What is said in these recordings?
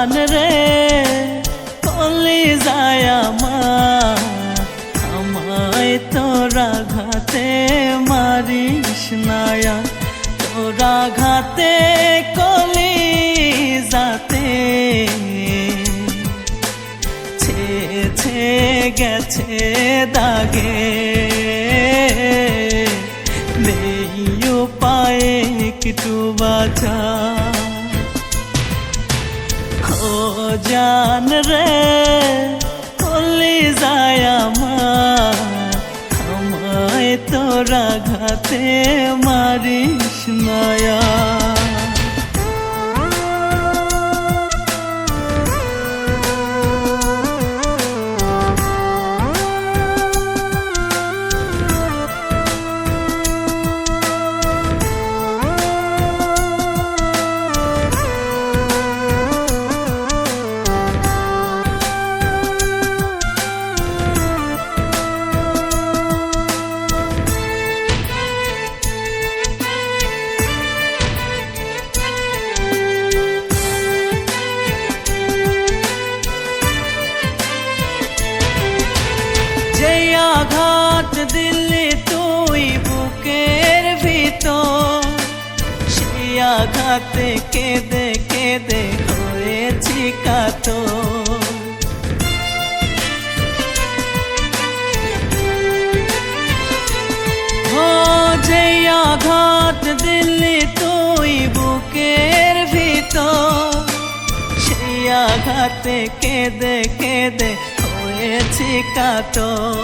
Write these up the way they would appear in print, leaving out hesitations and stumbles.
জান রে কলিজায় আমার, আমায় তোরা ঘাতে মারিস না আর। তোরা ঘাতে কলিজাতে ছে ছে গেছে দাগে, নেই উপায়ে একটু বাঁচা। ও জান রে কলিজায় আমার, আমায় তোরা ঘাতে মারিস না আর। আঘাত দিলি তুই বুকের ভিতর, সেই আঘাতে কেঁদে কেঁদে হয়েছি কাতর। ও যে আঘাত দিলি তুই বুকের ভিতর, সেই আঘাতে কেঁদে কেঁদে হয়েছি কাতর।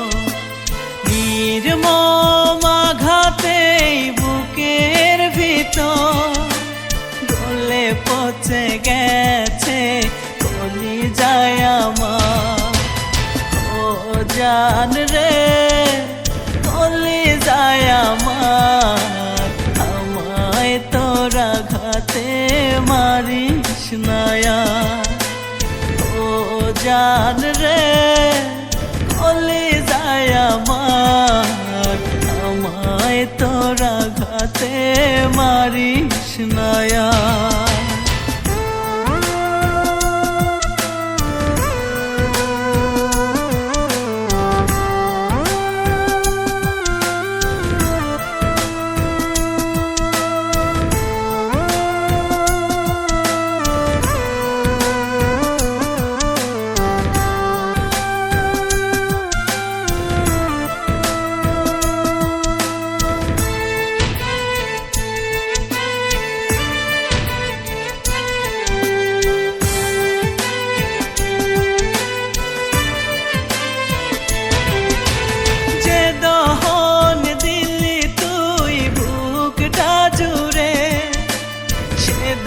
নির্মম আঘাতে বুকের ভিতর গলে পচে গেছে কলিজায় আমার। ও জান রে কলিজায় আমার, আমায় তোরা ঘাতে মারিস না আর। ও জান রে কলিজায় আমার, আমায় তোরা ঘাতে মারিস না আর।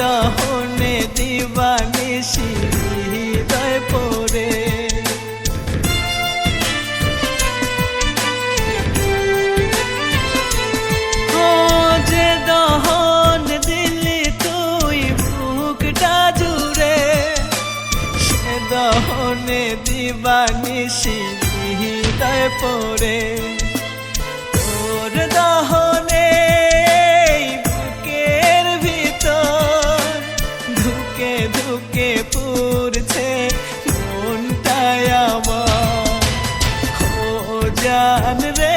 দহনে দিবানিশি হৃদয় পড়ে, ও যে দহন দিলি তুই বুকটা জুড়ে, সে দহনে দিবানিশি হৃদয় পড়ে। তোর দহনে ধুকে পুরছে মনটায় আমার। ও জান রে